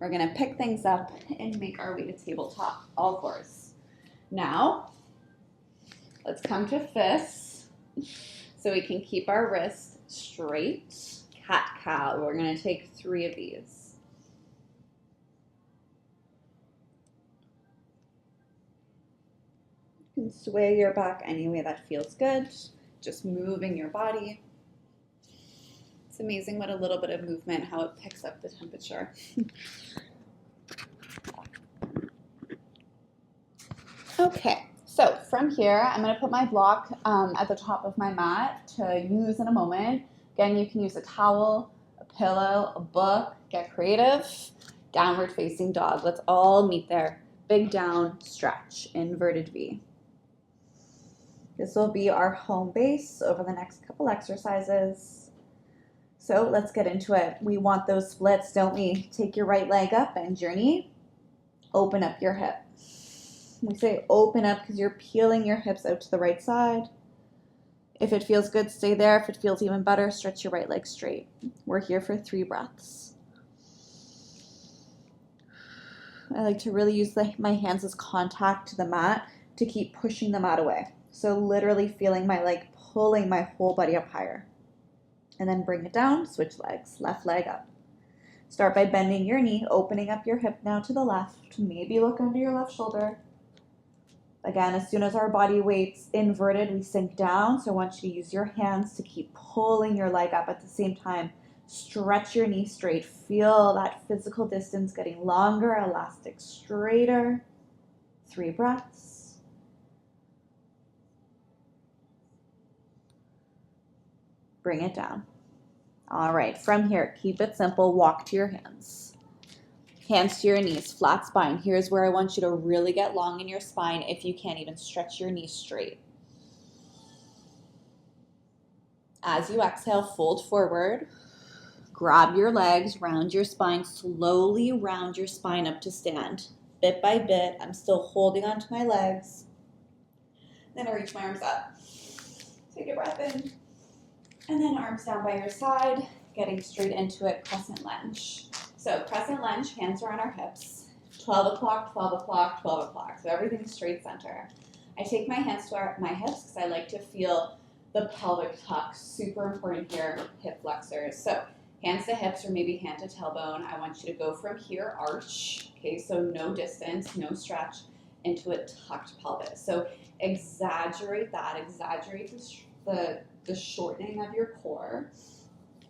We're gonna pick things up and make our way to tabletop, all fours. Now, let's come to fists so we can keep our wrists straight. Cat-cow, we're gonna take 3 of these. You can sway your back any way that feels good, just moving your body. It's amazing what a little bit of movement, how it picks up the temperature. Okay, so from here, I'm gonna put my block at the top of my mat to use in a moment. Again, you can use a towel, a pillow, a book, get creative. Downward facing dog, let's all meet there. Big down, stretch, inverted V. This will be our home base over the next couple exercises. So let's get into it. We want those splits, don't we? Take your right leg up, bend your knee, open up your hip. We say open up because you're peeling your hips out to the right side. If it feels good, stay there. If it feels even better, stretch your right leg straight. We're here for 3 breaths. I like to really use my hands as contact to the mat to keep pushing the mat away. So literally feeling my leg pulling my whole body up higher. And then bring it down, switch legs, left leg up. Start by bending your knee, opening up your hip now to the left. Maybe look under your left shoulder. Again, as soon as our body weight's inverted, we sink down. So I want you to use your hands to keep pulling your leg up at the same time. Stretch your knee straight. Feel that physical distance getting longer, elastic straighter. 3 breaths. Bring it down. All right, from here, keep it simple. Walk to your hands. Hands to your knees, flat spine. Here's where I want you to really get long in your spine. If you can't even stretch your knees straight. As you exhale, fold forward. Grab your legs, round your spine, slowly round your spine up to stand. Bit by bit, I'm still holding onto my legs. Then I reach my arms up. Take a breath in. And then arms down by your side, getting straight into it, crescent lunge. So crescent lunge, hands are on our hips. 12 o'clock, 12 o'clock, 12 o'clock. So everything's straight center. I take my hands to my hips because I like to feel the pelvic tuck. Super important here, hip flexors. So hands to hips or maybe hand to tailbone. I want you to go from here, arch. Okay, so no distance, no stretch, into a tucked pelvis. So exaggerate that, exaggerate the shortening of your core.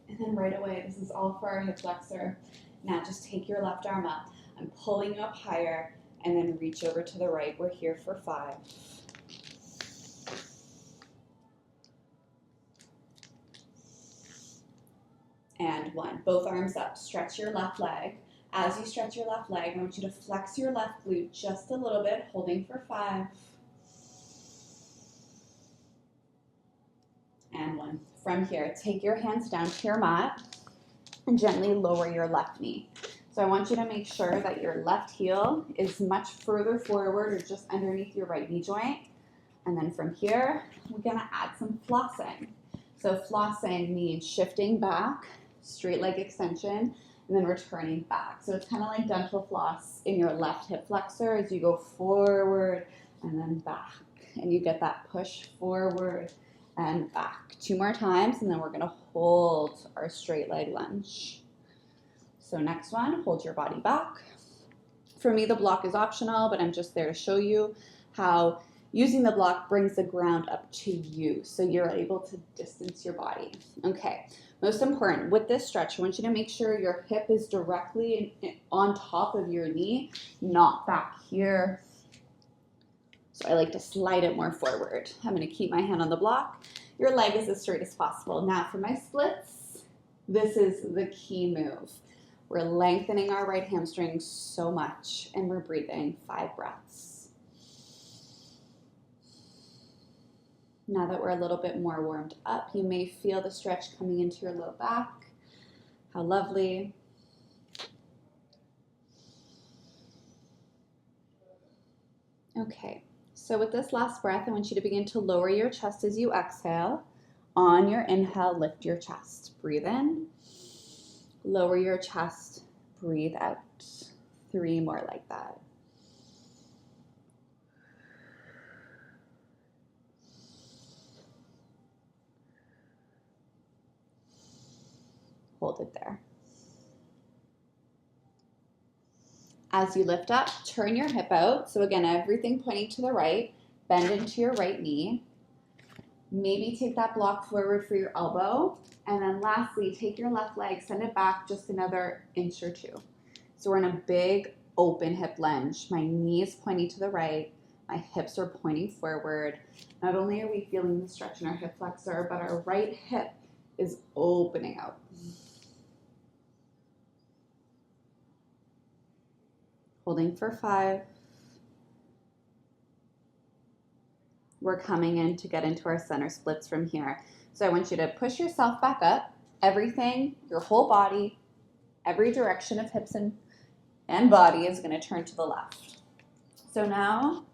And then right away, this is all for our hip flexor. Now just take your left arm up. I'm pulling you up higher and then reach over to the right. We're here for 5. And 1. Both arms up. Stretch your left leg. As you stretch your left leg, I want you to flex your left glute just a little bit, holding for 5. And 1. From here, take your hands down to your mat and gently lower your left knee. So I want you to make sure that your left heel is much further forward or just underneath your right knee joint. And then from here, we're gonna add some flossing. So flossing means shifting back, straight leg extension, and then returning back. So it's kind of like dental floss in your left hip flexor as you go forward and then back. And you get that push forward and back. 2 more times, and then we're gonna hold our straight leg lunge. So next one, hold your body back. For me, the block is optional, but I'm just there to show you how using the block brings the ground up to you, so you're able to distance your body. Okay, most important, with this stretch, I want you to make sure your hip is directly on top of your knee, not back here. So I like to slide it more forward. I'm gonna keep my hand on the block. Your leg is as straight as possible. Now for my splits, this is the key move. We're lengthening our right hamstring so much, and we're breathing 5 breaths. Now that we're a little bit more warmed up, you may feel the stretch coming into your low back. How lovely. Okay. So with this last breath, I want you to begin to lower your chest as you exhale. On your inhale, lift your chest. Breathe in. Lower your chest. Breathe out. 3 more like that. Hold it there. As you lift up, turn your hip out. So again, everything pointing to the right. Bend into your right knee. Maybe take that block forward for your elbow. And then lastly, take your left leg, send it back just another inch or 2. So we're in a big open hip lunge. My knee is pointing to the right. My hips are pointing forward. Not only are we feeling the stretch in our hip flexor, but our right hip is opening out. Holding for 5. We're coming in to get into our center splits from here. So I want you to push yourself back up. Everything, your whole body, every direction of hips and body is going to turn to the left. So now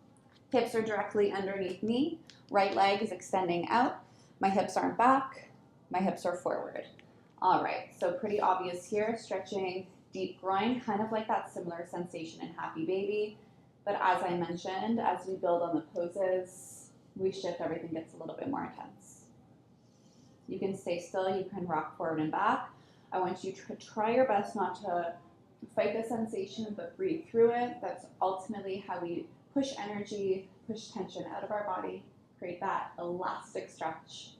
hips are directly underneath me. Right leg is extending out. My hips aren't back. My hips are forward. All right, so pretty obvious here, stretching deep groin, kind of like that similar sensation in Happy Baby. But as I mentioned, as we build on the poses, we shift, everything gets a little bit more intense. You can stay still, you can rock forward and back. I want you to try your best not to fight the sensation, but breathe through it. That's ultimately how we push energy, push tension out of our body, create that elastic stretch.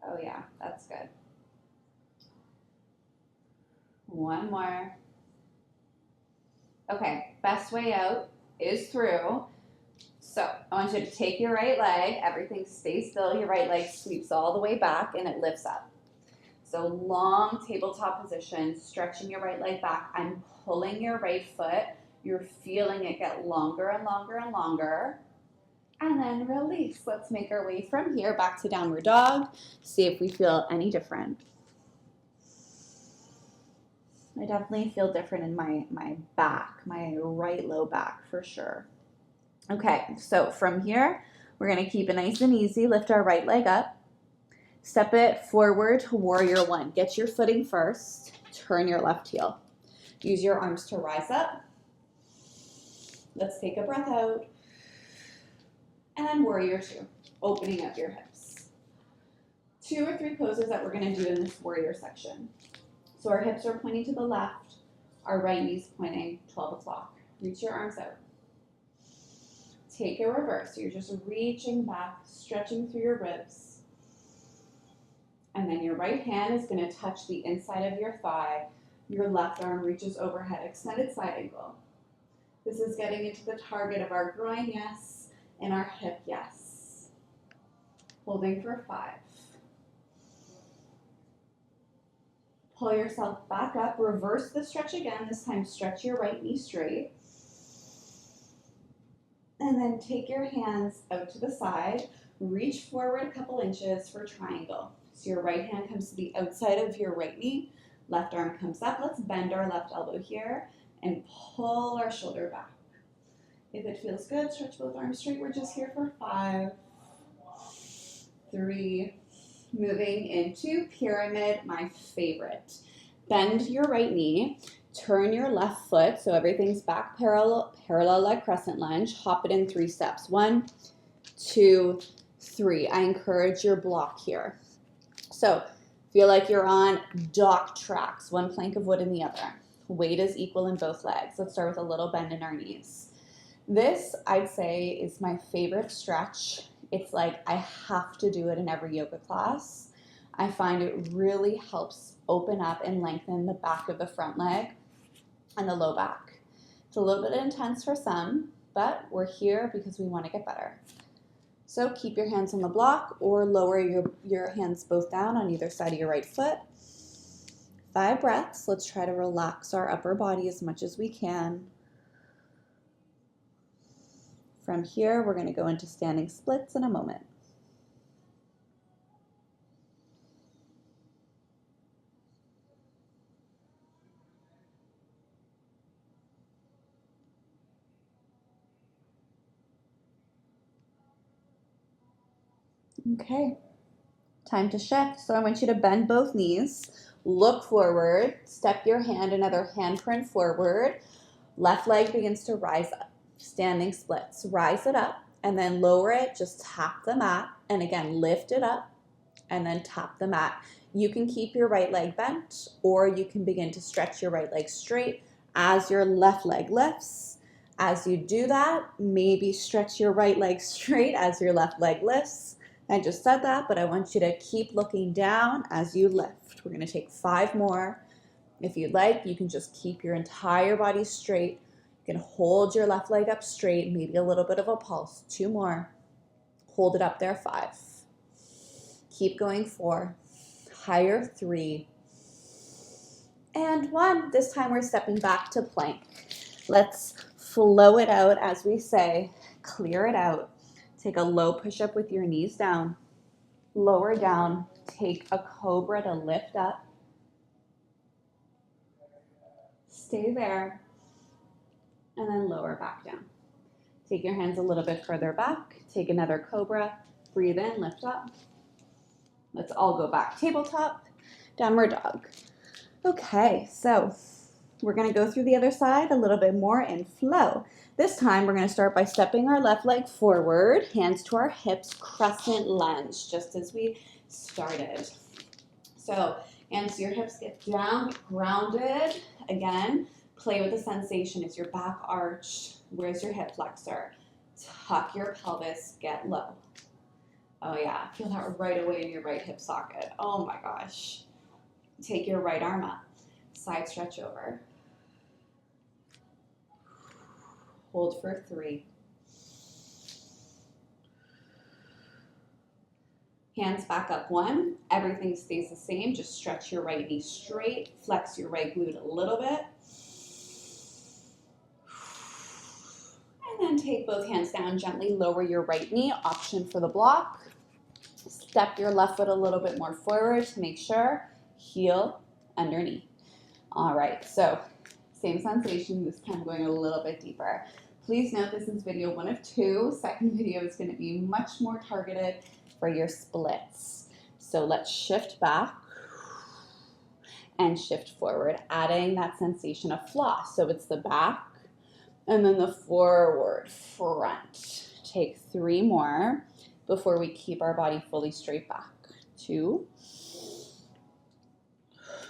Oh yeah, that's good. One more. Okay, best way out is through. So I want you to take your right leg, everything stays still, your right leg sweeps all the way back and it lifts up. So long tabletop position, stretching your right leg back. I'm pulling your right foot. You're feeling it get longer and longer and longer. And then release. Let's make our way from here back to downward dog. See if we feel any different. I definitely feel different in my back, my right low back for sure. Okay, so from here, we're going to keep it nice and easy. Lift our right leg up. Step it forward to warrior 1. Get your footing first. Turn your left heel. Use your arms to rise up. Let's take a breath out. And then warrior 2, opening up your hips. 2 or 3 poses that we're going to do in this warrior section. So our hips are pointing to the left. Our right knee's pointing 12 o'clock. Reach your arms out. Take a reverse. So you're just reaching back, stretching through your ribs. And then your right hand is going to touch the inside of your thigh. Your left arm reaches overhead, extended side angle. This is getting into the target of our groin, yes, and our hip, yes. Holding for 5. Pull yourself back up, reverse the stretch again. This time stretch your right knee straight. And then take your hands out to the side. Reach forward a couple inches for triangle. So your right hand comes to the outside of your right knee. Left arm comes up. Let's bend our left elbow here and pull our shoulder back. If it feels good, stretch both arms straight. We're just here for 5, 3, moving into pyramid, my favorite. Bend your right knee. Turn your left foot so everything's back parallel like crescent lunge. Hop it in 3 steps. 1, 2, 3. I encourage your block here. So feel like you're on dock tracks, one plank of wood in the other. Weight is equal in both legs. Let's start with a little bend in our knees. This, I'd say, is my favorite stretch. It's like I have to do it in every yoga class. I find it really helps open up and lengthen the back of the front leg and the low back. It's a little bit intense for some, but we're here because we want to get better. So keep your hands on the block or lower your hands both down on either side of your right foot. 5 breaths. Let's try to relax our upper body as much as we can. From here, we're going to go into standing splits in a moment. Okay. Time to shift. So I want you to bend both knees, look forward, step your hand, another handprint forward. Left leg begins to rise up. Standing splits. Rise it up and then lower it. Just tap the mat. And again, lift it up and then tap the mat. You can keep your right leg bent, or you can begin to stretch your right leg straight as your left leg lifts. As you do that, maybe stretch your right leg straight as your left leg lifts. I just said that, but I want you to keep looking down as you lift. We're going to take 5 more. If you'd like, you can just keep your entire body straight. You can hold your left leg up straight, maybe a little bit of a pulse. 2 more. Hold it up there. 5. Keep going. 4. Higher. 3. And 1. This time we're stepping back to plank. Let's flow it out, as we say. Clear it out. Take a low push-up with your knees down. Lower down. Take a cobra to lift up. Stay there. And then lower back down. Take your hands a little bit further back. Take another cobra. Breathe in, lift up. Let's all go back. Tabletop, downward dog. Okay, so we're going to go through the other side a little bit more in flow. This time we're going to start by stepping our left leg forward, hands to our hips, crescent lunge, just as we started. So hands to your hips, get down, grounded. Again, play with the sensation. Is your back arch? Where's your hip flexor? Tuck your pelvis, get low. Oh yeah, feel that right away in your right hip socket. Oh my gosh. Take your right arm up, side stretch over. Hold for 3. Hands back up. 1. Everything stays the same. Just stretch your right knee straight. Flex your right glute a little bit. And then take both hands down. Gently lower your right knee. Option for the block. Step your left foot a little bit more forward to make sure. Heel underneath. All right, so same sensation, this time going a little bit deeper. Please note this is video 1 of 2. Second video is going to be much more targeted for your splits. So let's shift back and shift forward, adding that sensation of floss. So it's the back and then the forward, front. Take 3 more before we keep our body fully straight back. 2.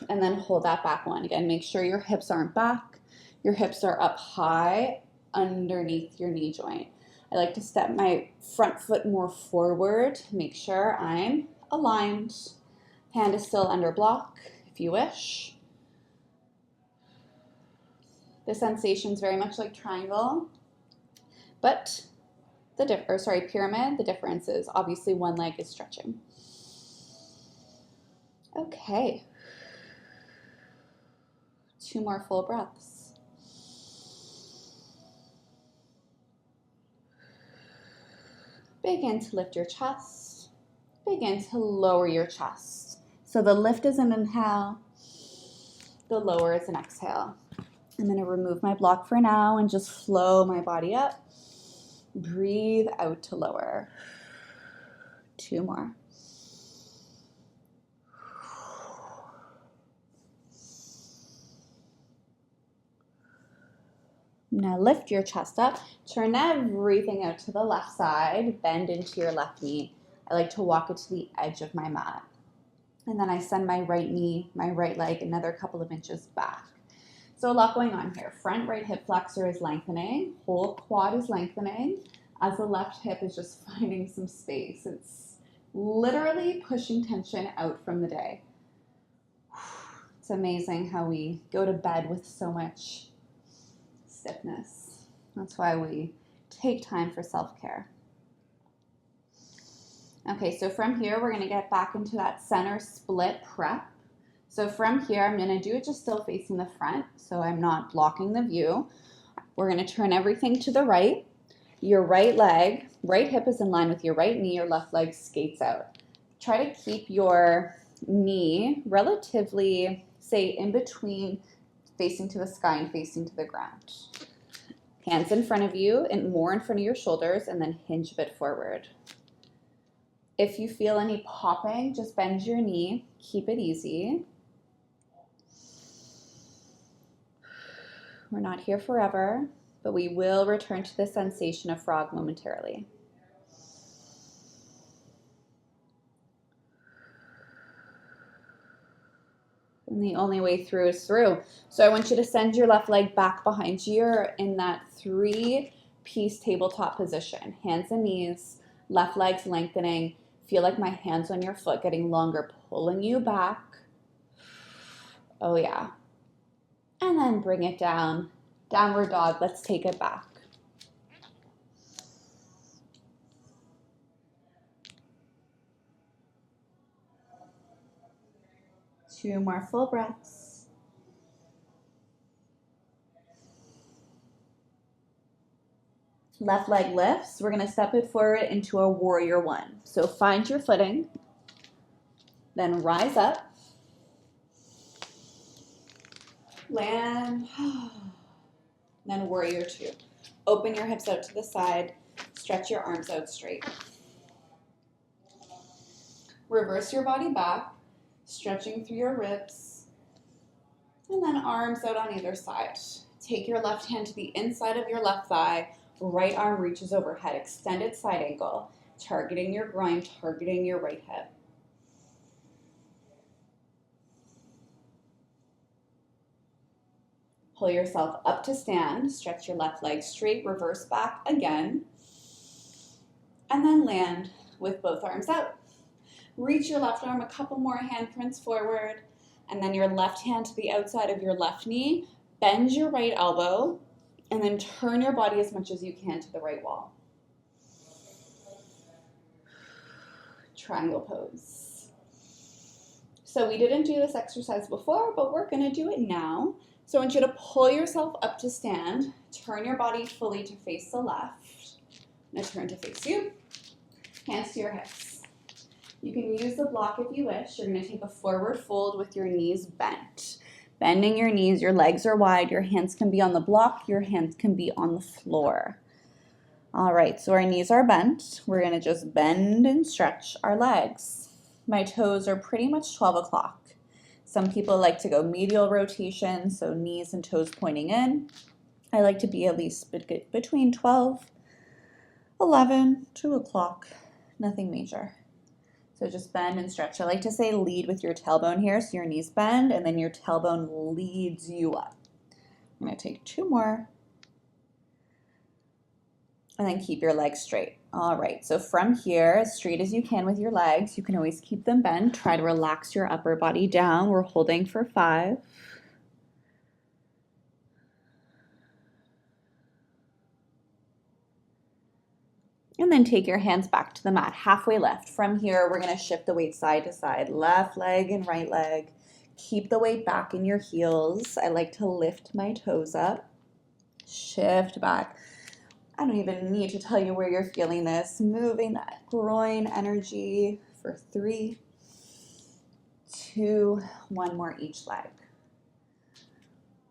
And then hold that back 1. Again, make sure your hips aren't back. Your hips are up high underneath your knee joint. I like to step my front foot more forward. Make sure I'm aligned. Hand is still under block if you wish. The sensation is very much like triangle, but pyramid. The difference is obviously one leg is stretching. Okay. 2 more full breaths. Begin to lift your chest. Begin to lower your chest. So the lift is an inhale. The lower is an exhale. I'm going to remove my block for now and just flow my body up. Breathe out to lower. 2 more. Now lift your chest up, turn everything out to the left side, bend into your left knee. I like to walk it to the edge of my mat. And then I send my right knee, my right leg another couple of inches back. So a lot going on here. Front right hip flexor is lengthening, whole quad is lengthening, as the left hip is just finding some space. It's literally pushing tension out from the day. It's amazing how we go to bed with so much stiffness. That's why we take time for self-care. Okay, so from here, we're gonna get back into that center split prep. So from here, I'm gonna do it just still facing the front, so I'm not blocking the view. We're gonna turn everything to the right. Your right leg, right hip is in line with your right knee, your left leg skates out. Try to keep your knee relatively, say, in between facing to the sky and facing to the ground. Hands in front of you and more in front of your shoulders, and then hinge a bit forward. If you feel any popping, just bend your knee. Keep it easy. We're not here forever, but we will return to the sensation of frog momentarily. And the only way through is through. So I want you to send your left leg back behind you. You're in that 3-piece tabletop position. Hands and knees, left leg's lengthening. Feel like my hands on your foot getting longer, pulling you back. Oh yeah. And then bring it down. Downward dog, let's take it back. Two more full breaths. Left leg lifts. We're going to step it forward into a warrior one. So find your footing, then rise up, land, then warrior two. Open your hips out to the side, stretch your arms out straight. Reverse your body back, stretching through your ribs, and then arms out on either side. Take your left hand to the inside of your left thigh, right arm reaches overhead, extended side angle, targeting your groin, targeting your right hip. Pull yourself up to stand, stretch your left leg straight, reverse back again, and then land with both arms out. Reach your left arm a couple more handprints forward, and then your left hand to the outside of your left knee, bend your right elbow, and then turn your body as much as you can to the right wall. Triangle pose. So we didn't do this exercise before, but we're gonna do it now. So I want you to pull yourself up to stand, turn your body fully to face the left. I'm gonna turn to face you, hands to your hips. You can use the block if you wish. You're gonna take a forward fold with your knees bent. Bending your knees, your legs are wide, your hands can be on the block, your hands can be on the floor. All right, so our knees are bent. We're gonna just bend and stretch our legs. My toes are pretty much 12 o'clock. Some people like to go medial rotation, so knees and toes pointing in. I like to be at least between 12, 11, 2 o'clock, nothing major. So just bend and stretch. I like to say lead with your tailbone here, so your knees bend, and then your tailbone leads you up. I'm gonna take 2 more. And then keep your legs straight. All right, so from here, as straight as you can with your legs, you can always keep them bent. Try to relax your upper body down. We're holding for 5. And then take your hands back to the mat, halfway lift. From here, we're gonna shift the weight side to side, left leg and right leg. Keep the weight back in your heels. I like to lift my toes up, shift back. I don't even need to tell you where you're feeling this. Moving that groin energy for 3, 2, 1 more each leg.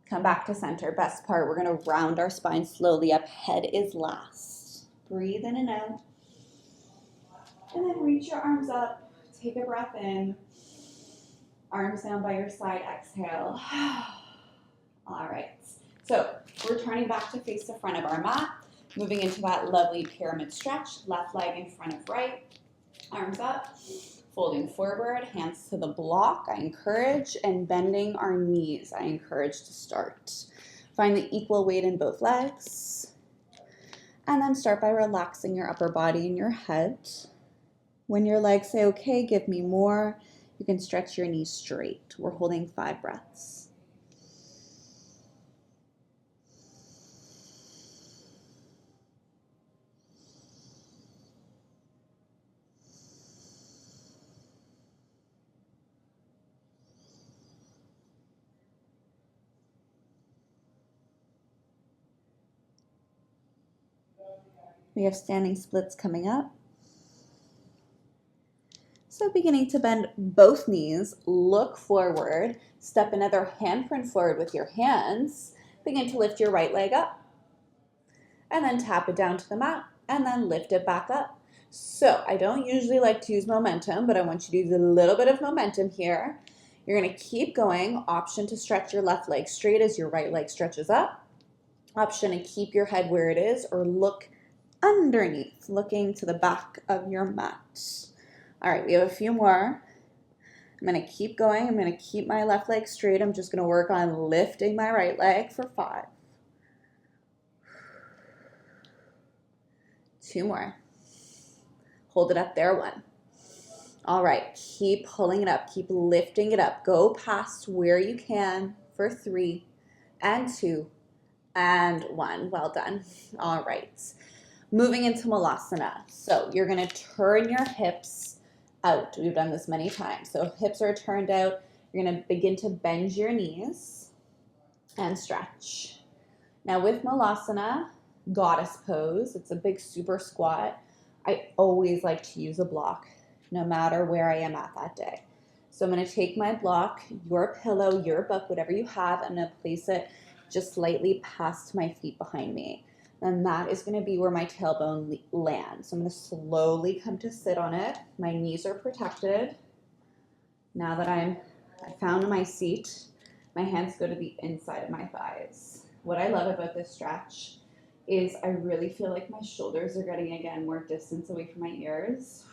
Come back to center. Best part, we're gonna round our spine slowly up. Head is last. Breathe in and out. And then reach your arms up. Take a breath in. Arms down by your side, exhale. All right, so we're turning back to face the front of our mat. Moving into that lovely pyramid stretch, left leg in front of right, arms up, folding forward, hands to the block, I encourage, and bending our knees, I encourage to start. Find the equal weight in both legs, and then start by relaxing your upper body and your head. When your legs say, okay, give me more, you can stretch your knees straight. We're holding 5 breaths. We have standing splits coming up. So beginning to bend both knees, look forward, step another handprint forward with your hands, begin to lift your right leg up, and then tap it down to the mat, and then lift it back up. So I don't usually like to use momentum, but I want you to use a little bit of momentum here. You're going to keep going. Option to stretch your left leg straight as your right leg stretches up. Option to keep your head where it is or look underneath, looking to the back of your mat. All right, we have a few more. I'm going to keep going. I'm going to keep my left leg straight. I'm just going to work on lifting my right leg for 5. 2 more. Hold it up there, 1. All right, keep pulling it up. Keep lifting it up. Go past where you can for 3 and 2 and 1. Well done. All right. Moving into Malasana. So you're going to turn your hips out. We've done this many times. So hips are turned out. You're going to begin to bend your knees and stretch. Now with Malasana, goddess pose, it's a big super squat. I always like to use a block no matter where I am at that day. So I'm going to take my block, your pillow, your book, whatever you have, I'm going to place it just slightly past my feet behind me. And that is going to be where my tailbone lands. So I'm going to slowly come to sit on it. My knees are protected. Now that I found my seat, my hands go to the inside of my thighs. What I love about this stretch is I really feel like my shoulders are getting, again, more distance away from my ears.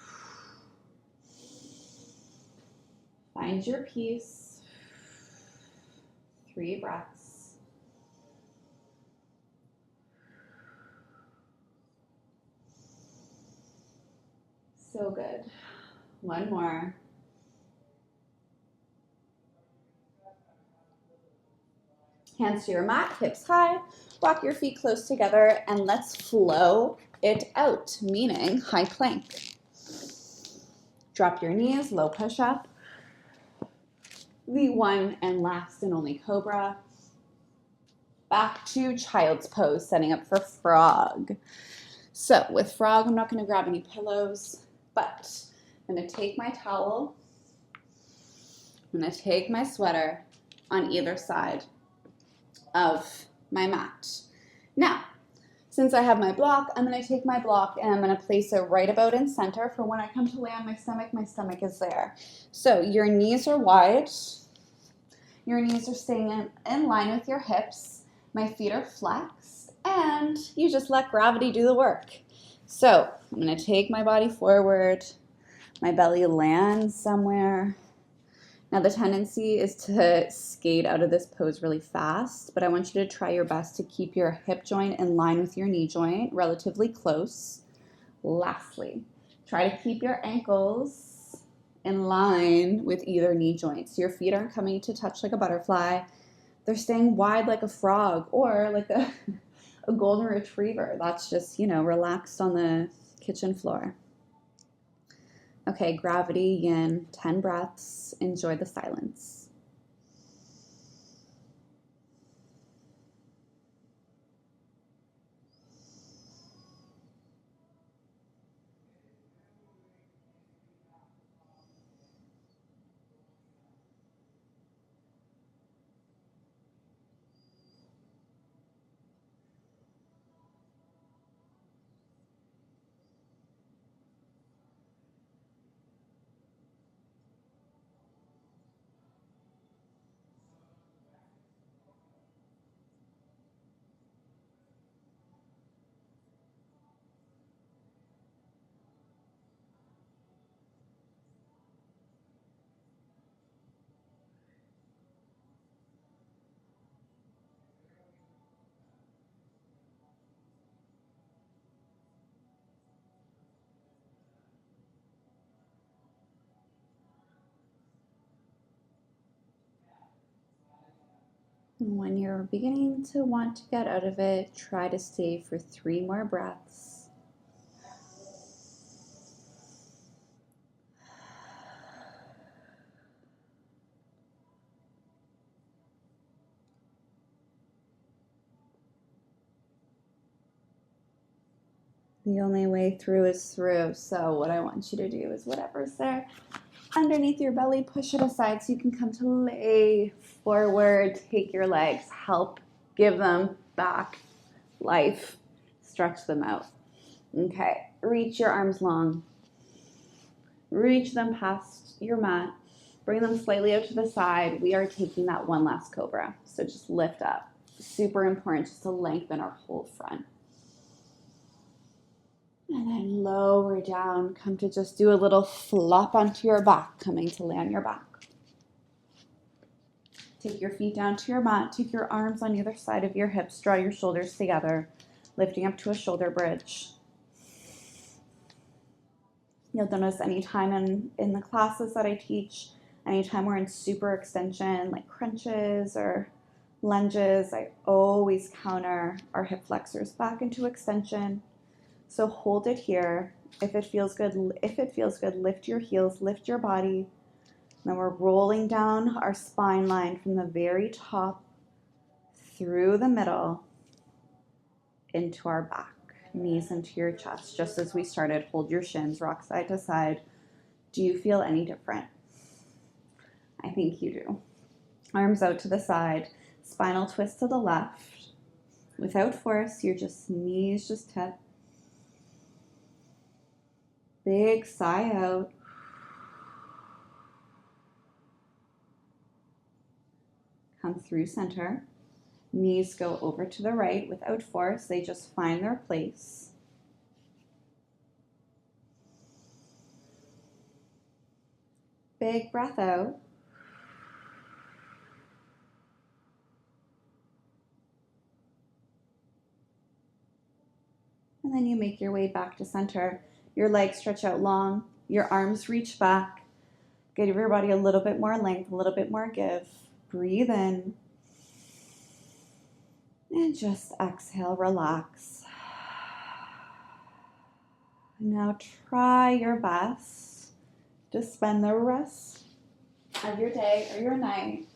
Find your peace. 3 breaths. So good. 1 more. Hands to your mat, hips high. Walk your feet close together and let's flow it out, meaning high plank. Drop your knees, low push up. The 1 and last and only cobra. Back to child's pose, setting up for frog. So with frog, I'm not going to grab any pillows, but I'm going to take my towel. I'm going to take my sweater on either side of my mat. Now, since I have my block, I'm going to take my block and I'm going to place it right about in center for when I come to lay on my stomach is there. So your knees are wide. Your knees are staying in line with your hips. My feet are flexed and you just let gravity do the work. So I'm going to take my body forward. My belly lands somewhere. Now the tendency is to skate out of this pose really fast, but I want you to try your best to keep your hip joint in line with your knee joint, relatively close. Lastly, try to keep your ankles in line with either knee joint. So your feet aren't coming to touch like a butterfly. They're staying wide like a frog or like a golden retriever. That's just, relaxed on the kitchen floor. Okay, gravity, yin, 10 breaths. Enjoy the silence. And when you're beginning to want to get out of it, try to stay for 3 more breaths. The only way through is through. So what I want you to do is whatever's there underneath your belly, push it aside so you can come to lay forward. Take your legs, help give them back life, stretch them out. Okay, reach your arms long. Reach them past your mat. Bring them slightly out to the side. We are taking that one last cobra. So just lift up. Super important just to lengthen our whole front. And then lower down. Come to just do a little flop onto your back, coming to lay on your back. Take your feet down to your mat. Take your arms on either side of your hips. Draw your shoulders together, lifting up to a shoulder bridge. You'll notice anytime in the classes that I teach, anytime we're in super extension, like crunches or lunges, I always counter our hip flexors back into extension. So hold it here. If it feels good, lift your heels, lift your body. Then we're rolling down our spine line from the very top through the middle into our back. Knees into your chest. Just as we started, hold your shins, rock side to side. Do you feel any different? I think you do. Arms out to the side, spinal twist to the left. Without force, your knees just tip. Big sigh out. Come through center. Knees go over to the right without force. They just find their place. Big breath out. And then you make your way back to center. Your legs stretch out long. Your arms reach back. Give your body a little bit more length, a little bit more give. Breathe in. And just exhale, relax. Now try your best to spend the rest of your day or your night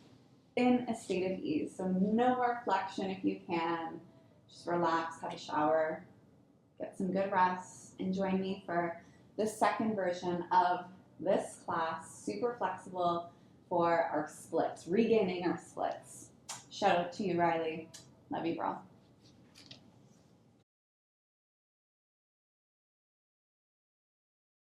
in a state of ease. So no more flexion if you can. Just relax, have a shower, get some good rest, and join me for the second version of this class, super flexible for our splits, regaining our splits. Shout out to you, Riley. Love you, bro.